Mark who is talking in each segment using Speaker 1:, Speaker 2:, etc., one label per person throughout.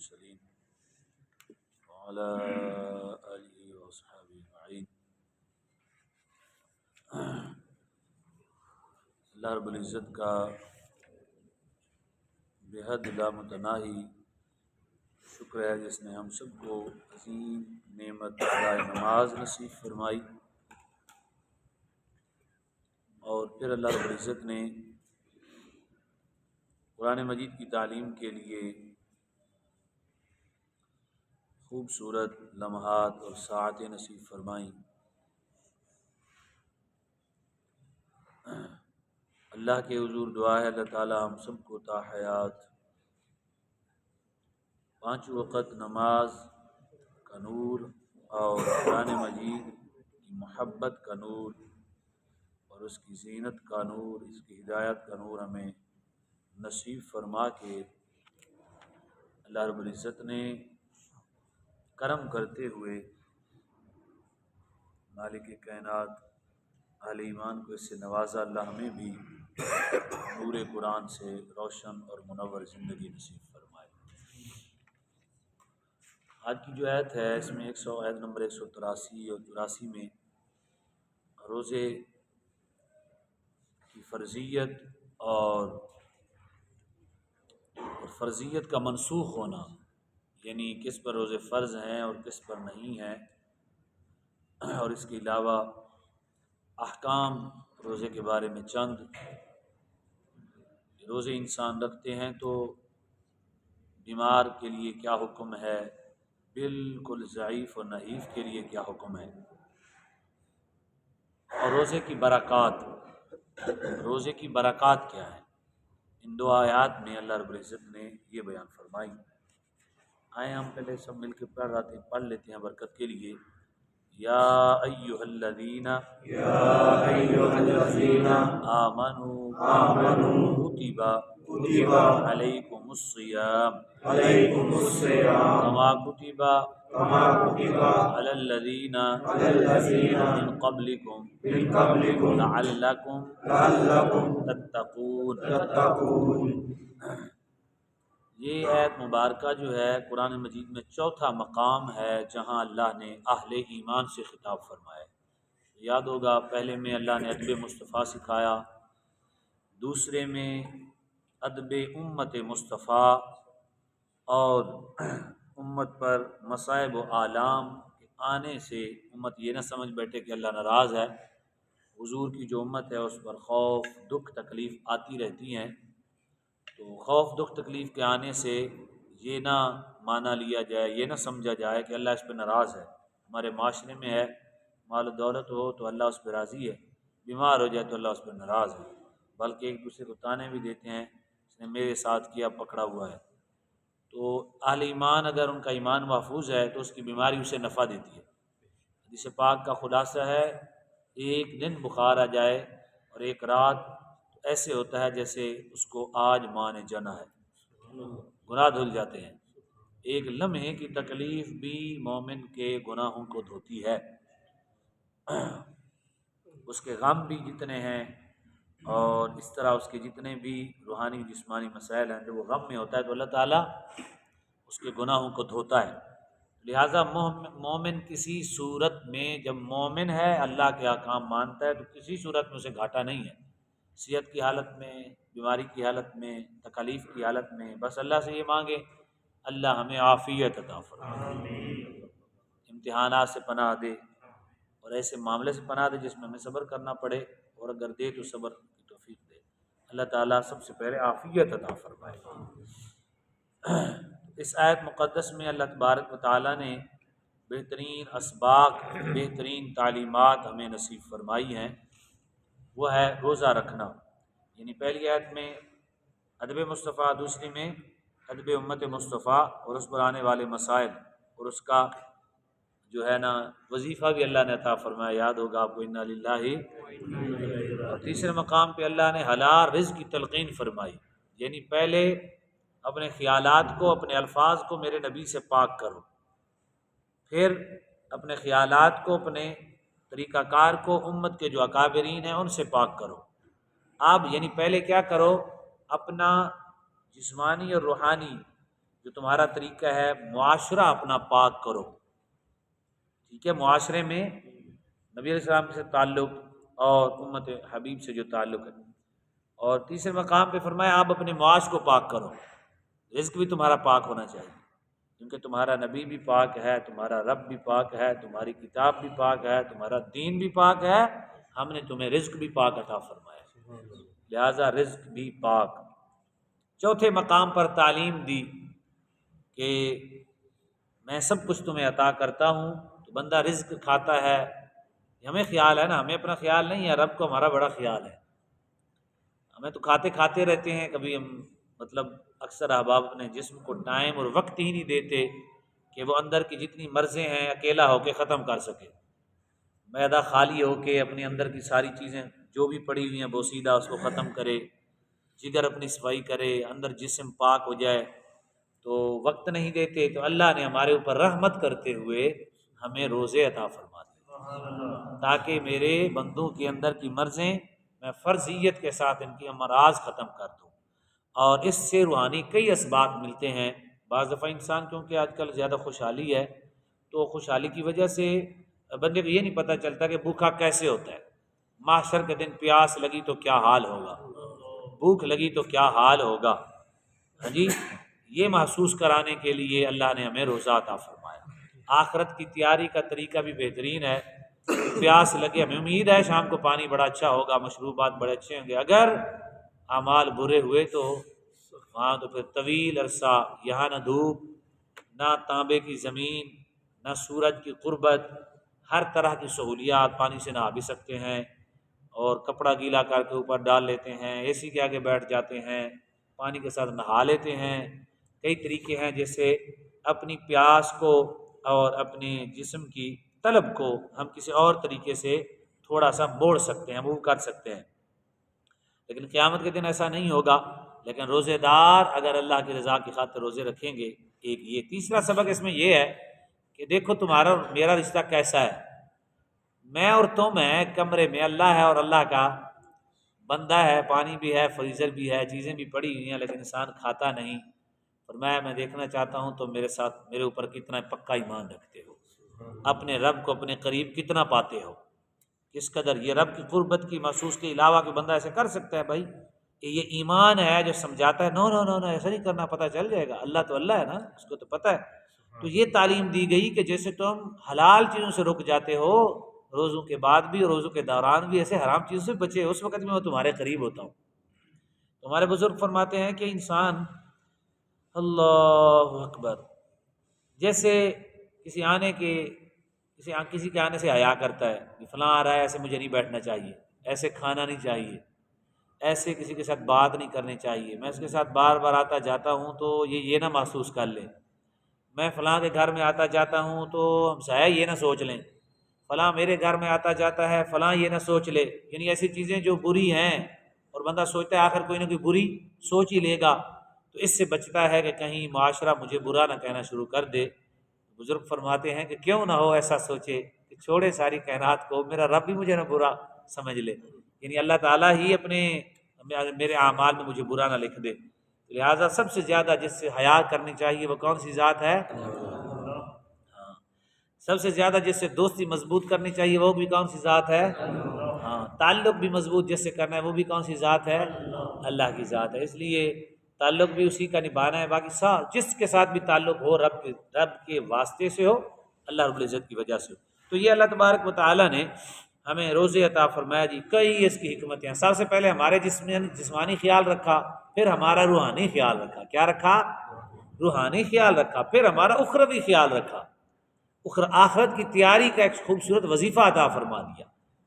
Speaker 1: المرسلين وعلى آله وأصحابه أجمعين۔ اللہ رب العزت کا بے حد لامتناہی شکر ہے جس نے ہم سب کو عظیم نعمت ادائے نماز نصیب فرمائی، اور پھر اللہ رب العزت نے قرآن مجید کی تعلیم کے لیے خوبصورت لمحات اور ساعتیں نصیب فرمائیں۔ اللہ کے حضور دعا ہے اللہ تعالی ہم سب کو تا حیات 5 وقت نماز کا نور اور قرآن مجید کی محبت کا نور اور اس کی زینت کا نور، اس کی ہدایت کا نور ہمیں نصیب فرما کے اللہ رب العزت نے کرم کرتے ہوئے مالک کائنات اہل ایمان کو اس سے نوازا۔ اللہ ہمیں بھی نور قرآن سے روشن اور منور زندگی نصیب فرمائے۔ آج کی جو آیت ہے اس میں آیت نمبر 183 اور 84 میں روزے کی فرضیت اور فرضیت کا منسوخ ہونا، یعنی کس پر روزے فرض ہیں اور کس پر نہیں ہیں، اور اس کے علاوہ احکام روزے کے بارے میں چند روزے انسان رکھتے ہیں تو بیمار کے لیے کیا حکم ہے، بالکل ضعیف اور نحیف کے لیے کیا حکم ہے، اور روزے کی برکات کیا ہے۔ ان 2 آیات میں اللہ رب العزت نے یہ بیان فرمائی۔ آئیں ہم پہلے سب مل کے پڑھ لیتے ہیں برکت کے لیے۔ یا ایھا الذین آمنوا کتب علیکم الصیام کما کتب علی الذین من قبلکم لعلکم تتقون۔ یہ آیت مبارکہ جو ہے قرآن مجید میں 4تھا مقام ہے جہاں اللہ نے اہل ایمان سے خطاب فرمایا۔ یاد ہوگا پہلے میں اللہ نے ادب مصطفیٰ سکھایا، دوسرے میں ادب امت مصطفیٰ اور امت پر مصائب و آلام کے آنے سے امت یہ نہ سمجھ بیٹھے کہ اللہ ناراض ہے۔ حضور کی جو امت ہے اس پر خوف، دکھ، تکلیف آتی رہتی ہیں، تو خوف، دکھ، تکلیف کے آنے سے یہ نہ مانا لیا جائے، یہ نہ سمجھا جائے کہ اللہ اس پہ ناراض ہے۔ ہمارے معاشرے میں ہے مال و دولت ہو تو اللہ اس پہ راضی ہے، بیمار ہو جائے تو اللہ اس پہ ناراض ہے، بلکہ ایک دوسرے کو تانے بھی دیتے ہیں اس نے میرے ساتھ کیا، پکڑا ہوا ہے۔ تو اہل ایمان اگر ان کا ایمان محفوظ ہے تو اس کی بیماری اسے نفع دیتی ہے۔ حدیث پاک کا خلاصہ ہے ایک دن بخار آ جائے اور ایک رات ایسے ہوتا ہے جیسے اس کو آج ماں نے جنا ہے، گناہ دھل جاتے ہیں۔ ایک لمحے کی تکلیف بھی مومن کے گناہوں کو دھوتی ہے، اس کے غم بھی جتنے ہیں اور اس طرح اس کے جتنے بھی روحانی جسمانی مسائل ہیں، جب وہ غم میں ہوتا ہے تو اللہ تعالیٰ اس کے گناہوں کو دھوتا ہے۔ لہٰذا مومن کسی صورت میں جب مومن ہے اللہ کے احکام مانتا ہے تو کسی صورت میں اسے گھاٹا نہیں ہے، صحت کی حالت میں، بیماری کی حالت میں، تکلیف کی حالت میں، بس اللہ سے یہ مانگے اللہ ہمیں عافیت عطا فرمائے، امتحانات سے پناہ دے اور ایسے معاملے سے پناہ دے جس میں ہمیں صبر کرنا پڑے، اور اگر دے تو صبر کی توفیق دے۔ اللہ تعالیٰ سب سے پہلے عافیت عطا فرمائے۔ اس آیت مقدس میں اللہ تبارک و تعالیٰ نے بہترین اسباق، بہترین تعلیمات ہمیں نصیب فرمائی ہیں، وہ ہے روزہ رکھنا۔ یعنی پہلی آیت میں ادب مصطفیٰ، دوسری میں ادب امت مصطفیٰ اور اس پر آنے والے مسائل اور اس کا جو ہے نا وظیفہ بھی اللہ نے عطا فرمایا، یاد ہوگا آپ کو، انا للہ۔ اور تیسرے مقام پہ اللہ نے حلال رزق کی تلقین فرمائی، یعنی پہلے اپنے خیالات کو، اپنے الفاظ کو میرے نبی سے پاک کرو، پھر اپنے خیالات کو، اپنے طریقہ کار کو امت کے جو اکابرین ہیں ان سے پاک کرو۔ آپ یعنی پہلے کیا کرو، اپنا جسمانی اور روحانی جو تمہارا طریقہ ہے معاشرہ اپنا پاک کرو، ٹھیک ہے، معاشرے میں نبی علیہ السلام سے تعلق اور امت حبیب سے جو تعلق ہے۔ اور تیسرے مقام پہ فرمایا آپ اپنے معاش کو پاک کرو، رزق بھی تمہارا پاک ہونا چاہیے، کیونکہ تمہارا نبی بھی پاک ہے، تمہارا رب بھی پاک ہے، تمہاری کتاب بھی پاک ہے، تمہارا دین بھی پاک ہے، ہم نے تمہیں رزق بھی پاک عطا فرمایا، لہذا رزق بھی پاک۔ چوتھے مقام پر تعلیم دی کہ میں سب کچھ تمہیں عطا کرتا ہوں، تو بندہ رزق کھاتا ہے، ہمیں خیال ہے نا، ہمیں اپنا خیال نہیں ہے، رب کو ہمارا بڑا خیال ہے، ہمیں تو کھاتے رہتے ہیں، کبھی ہم مطلب اکثر احباب اپنے جسم کو ٹائم اور وقت ہی نہیں دیتے کہ وہ اندر کی جتنی مرضیں ہیں اکیلا ہو کے ختم کر سکے، معدہ خالی ہو کے اپنے اندر کی ساری چیزیں جو بھی پڑی ہوئی ہیں بوسیدہ اس کو ختم کرے، جگر اپنی صفائی کرے، اندر جسم پاک ہو جائے، تو وقت نہیں دیتے۔ تو اللہ نے ہمارے اوپر رحمت کرتے ہوئے ہمیں روزے عطا فرما دیے تاکہ میرے بندوں کے اندر کی مرضیں میں فرضیت کے ساتھ ان کی امراض ختم کر دوں، اور اس سے روحانی کئی اسباب ملتے ہیں۔ بعض دفعہ انسان کیونکہ آج کل زیادہ خوشحالی ہے، تو خوشحالی کی وجہ سے بندے کو یہ نہیں پتہ چلتا کہ بھوکا کیسے ہوتا ہے، محشر کے دن پیاس لگی تو کیا حال ہوگا، بھوک لگی تو کیا حال ہوگا، ہاں جی، یہ محسوس کرانے کے لیے اللہ نے ہمیں روزہ عطا فرمایا۔ آخرت کی تیاری کا طریقہ بھی بہترین ہے، پیاس لگے، ہمیں امید ہے شام کو پانی بڑا اچھا ہوگا، مشروبات بڑے اچھے ہوں گے، اگر اعمال برے ہوئے تو وہاں تو پھر طویل عرصہ یہاں نہ دھوپ، نہ تانبے کی زمین، نہ سورج کی قربت، ہر طرح کی سہولیات، پانی سے نہا بھی سکتے ہیں اور کپڑا گیلا کر کے اوپر ڈال لیتے ہیں، اے سی کے آگے بیٹھ جاتے ہیں، پانی کے ساتھ نہا لیتے ہیں، کئی طریقے ہیں جس سے اپنی پیاس کو اور اپنے جسم کی طلب کو ہم کسی اور طریقے سے تھوڑا سا موڑ سکتے ہیں، موو کر سکتے ہیں، لیکن قیامت کے دن ایسا نہیں ہوگا۔ لیکن روزے دار اگر اللہ کی رضا کی خاطر روزے رکھیں گے، ایک یہ تیسرا سبق اس میں یہ ہے کہ دیکھو تمہارا اور میرا رشتہ کیسا ہے، میں اور تم ہیں کمرے میں، اللہ ہے اور اللہ کا بندہ ہے، پانی بھی ہے، فریزر بھی ہے، چیزیں بھی پڑی ہوئی ہیں، لیکن انسان کھاتا نہیں۔ فرمایا میں دیکھنا چاہتا ہوں تو میرے ساتھ میرے اوپر کتنا پکا ایمان رکھتے ہو، اپنے رب کو اپنے قریب کتنا پاتے ہو، کس قدر یہ رب کی قربت کی محسوس کے علاوہ کہ بندہ ایسے کر سکتا ہے بھائی، کہ یہ ایمان ہے جو سمجھاتا ہے نو نو نو نو ایسا نہیں کرنا، پتہ چل جائے گا، اللہ تو اللہ ہے نا، اس کو تو پتہ ہے۔ تو یہ تعلیم دی گئی کہ جیسے تم حلال چیزوں سے رک جاتے ہو روزوں کے بعد بھی اور روزوں کے دوران بھی، ایسے حرام چیزوں سے بچے، اس وقت میں تمہارے قریب ہوتا ہوں۔ تمہارے بزرگ فرماتے ہیں کہ انسان اللہ اکبر جیسے کسی کے آنے سے حیا کرتا ہے کہ فلاں آ رہا ہے، ایسے مجھے نہیں بیٹھنا چاہیے، ایسے کھانا نہیں چاہیے، ایسے کسی کے ساتھ بات نہیں کرنی چاہیے، میں اس کے ساتھ بار بار آتا جاتا ہوں تو یہ نہ محسوس کر لیں، میں فلاں کے گھر میں آتا جاتا ہوں تو ہمسایہ یہ نہ سوچ لیں، فلاں میرے گھر میں آتا جاتا ہے فلاں یہ نہ سوچ لے، یعنی ایسی چیزیں جو بری ہیں اور بندہ سوچتا ہے آخر کوئی نہ کوئی بری سوچ ہی لے گا، تو اس سے بچتا ہے کہ کہیں معاشرہ مجھے برا نہ کہنا شروع کر دے۔ بزرگ فرماتے ہیں کہ کیوں نہ ہو ایسا سوچے کہ چھوڑے ساری کائنات کو، میرا رب بھی مجھے نہ برا سمجھ لے، یعنی اللہ تعالیٰ ہی اپنے میرے اعمال میں مجھے برا نہ لکھ دے۔ لہٰذا سب سے زیادہ جس سے حیا کرنی چاہیے وہ کون سی ذات ہے؟ ہاں، سب سے زیادہ جس سے دوستی مضبوط کرنی چاہیے وہ بھی کون سی ذات ہے؟ ہاں، تعلق بھی مضبوط جس سے کرنا ہے وہ بھی کون سی ذات ہے؟ اللہ کی ذات ہے۔ اس لیے تعلق بھی اسی کا نبھانا ہے، باقی جس کے ساتھ بھی تعلق ہو رب کے واسطے سے ہو، اللہ رب العزت کی وجہ سے ہو۔ تو یہ اللہ تبارک و تعالیٰ نے ہمیں روزے عطا فرمایا جی، کئی اس کی حکمتیں ہیں۔ سب سے پہلے ہمارے جسمانی خیال رکھا، پھر ہمارا روحانی خیال رکھا، کیا رکھا؟ روحانی خیال رکھا، پھر ہمارا اخروی خیال رکھا، آخرت کی تیاری کا ایک خوبصورت وظیفہ عطا فرما دیا،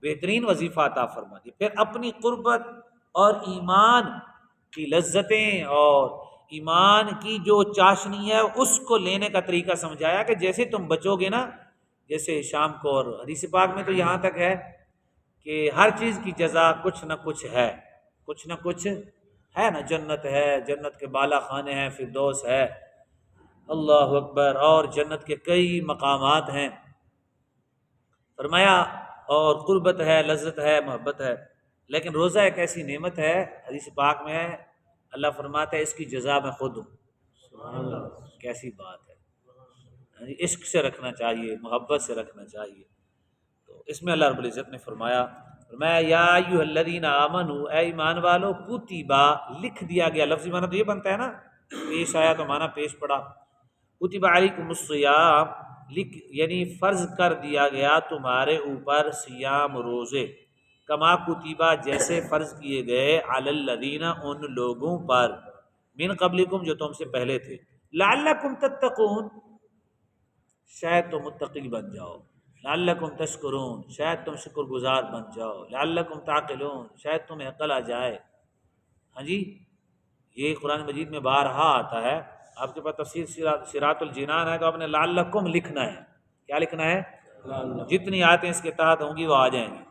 Speaker 1: بہترین وظیفہ عطا فرما دیا، پھر اپنی قربت اور ایمان کی لذتیں اور ایمان کی جو چاشنی ہے اس کو لینے کا طریقہ سمجھایا کہ جیسے تم بچو گے نا، جیسے شام کو، اور حدیث پاک میں تو یہاں تک ہے کہ ہر چیز کی جزا کچھ نہ کچھ ہے، کچھ نہ کچھ ہے نا، جنت ہے، جنت کے بالا خانے ہیں، فردوس ہے، اللہ اکبر، اور جنت کے کئی مقامات ہیں، فرمایا، اور قربت ہے، لذت ہے، محبت ہے۔ لیکن روزہ ایک ایسی نعمت ہے، حدیث پاک میں ہے، اللہ فرماتا ہے اس کی جزا میں خود ہوں، کیسی بات ہے، عشق سے رکھنا چاہیے، محبت سے رکھنا چاہیے۔ تو اس میں اللہ رب العزت نے فرمایا یا ایھا الذین آمنوا، اے ایمان والو، کتبا لکھ دیا گیا، لفظی معنی تو یہ بنتا ہے نا، پیش آیا تو معنی پیش پڑا، کتب علیکم الصیام، یعنی فرض کر دیا گیا تمہارے اوپر صیام روزے، کما کتبا جیسے فرض کیے گئے، علی الذین ان لوگوں پر، من قبلکم جو تم سے پہلے تھے، لعلکم تتقون شاید تم متقی بن جاؤ، لعلکم تشکرون شاید تم شکر گزار بن جاؤ، لعلکم تعقلون شاید تمہیں عقل آ جائے۔ ہاں جی، یہ قرآن مجید میں بارہا آتا ہے۔ آپ کے پاس تفسیر صراط الجنان ہے تو آپ نے لعلکم لکھنا ہے۔ کیا لکھنا ہے؟ جتنی آیتیں اس کے تحت ہوں گی وہ آ جائیں گی،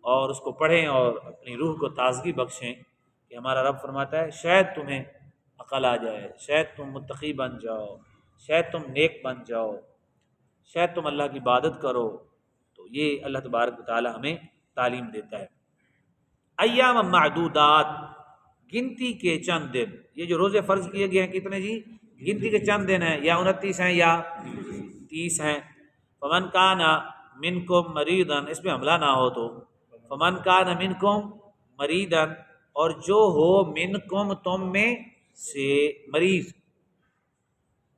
Speaker 1: اور اس کو پڑھیں اور اپنی روح کو تازگی بخشیں کہ ہمارا رب فرماتا ہے شاید تمہیں عقل آ جائے، شاید تم متقی بن جاؤ، شاید تم نیک بن جاؤ، شاید تم اللہ کی عبادت کرو۔ تو یہ اللہ تبارک و تعالی ہمیں تعلیم دیتا ہے۔ ایام معدودات، گنتی کے چند دن، یہ جو روزے فرض کیے گئے ہیں کتنے جی؟ گنتی کے چند دن ہیں، یا 29 ہیں یا 30 ہیں۔ فمن کان منکم مریضا، اس میں حملہ نہ ہو تو فمن کان منکم مریضا، اور جو ہو منکم تم میں سے مریض،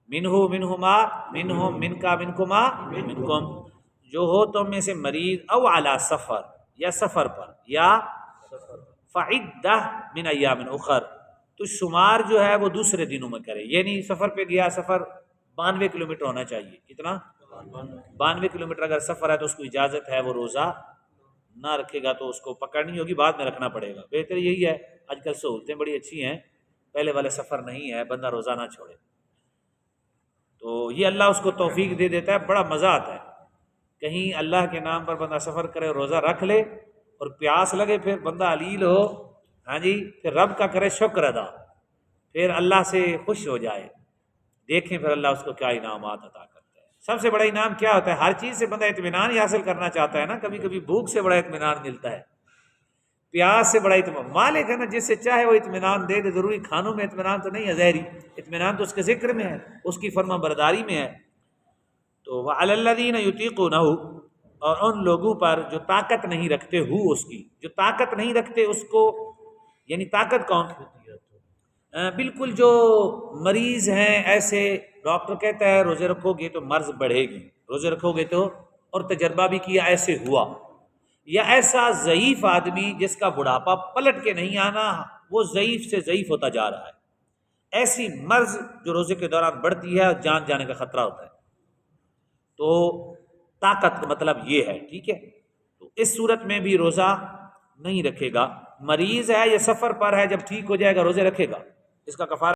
Speaker 1: منہ منہما منہم من کا منکما منکم، جو ہو تم میں سے مریض، او علی سفر، یا سفر پر، یا فعدہ من ایام اخر، تو شمار جو ہے وہ دوسرے دنوں میں کرے، یعنی سفر پہ گیا، سفر 92 کلومیٹر ہونا چاہیے، کتنا؟ 92 کلومیٹر اگر سفر ہے تو اس کو اجازت ہے وہ روزہ نہ رکھے گا تو اس کو پکڑنی ہوگی، بعد میں رکھنا پڑے گا۔ بہتر یہی ہے، آج کل سہولتیں بڑی اچھی ہیں، پہلے والے سفر نہیں ہے، بندہ روزہ نہ چھوڑے۔ تو یہ اللہ اس کو توفیق دے دیتا ہے، بڑا مزہ آتا ہے۔ کہیں اللہ کے نام پر بندہ سفر کرے، روزہ رکھ لے، اور پیاس لگے، پھر بندہ علیل ہو، ہاں جی، پھر رب کا کرے شکر ادا، پھر اللہ سے خوش ہو جائے، دیکھیں پھر اللہ اس کو کیا انعامات عطا کرتا ہے۔ سب سے بڑا انعام کیا ہوتا ہے؟ ہر چیز سے بندہ اطمینان ہی حاصل کرنا چاہتا ہے نا، کبھی کبھی بھوک سے بڑا اطمینان ملتا ہے، پیاس سے بڑا اطمینان، مالک ہے نا جس سے چاہے وہ اطمینان دے دے، ضروری کھانوں میں اطمینان تو نہیں ہے، ظاہری اطمینان تو اس کے ذکر میں ہے، اس کی فرما برداری میں ہے۔ تو وعلی الذین یطیقونہ، اور ان لوگوں پر جو طاقت نہیں رکھتے ہو، اس کی جو طاقت نہیں رکھتے اس کو، یعنی طاقت کون؟ بالکل جو مریض ہیں، ایسے ڈاکٹر کہتا ہے روزے رکھو گے تو مرض بڑھے گی، روزے رکھو گے تو، اور تجربہ بھی کیا ایسے ہوا، یا ایسا ضعیف آدمی جس کا بڑھاپا پلٹ کے نہیں آنا، وہ ضعیف سے ضعیف ہوتا جا رہا ہے، ایسی مرض جو روزے کے دوران بڑھتی ہے اور جان جانے کا خطرہ ہوتا ہے۔ تو طاقت کا مطلب یہ ہے، ٹھیک ہے؟ تو اس صورت میں بھی روزہ نہیں رکھے گا، مریض ہے یا سفر پر ہے، جب ٹھیک ہو جائے گا روزے رکھے گا، اس کا کفارہ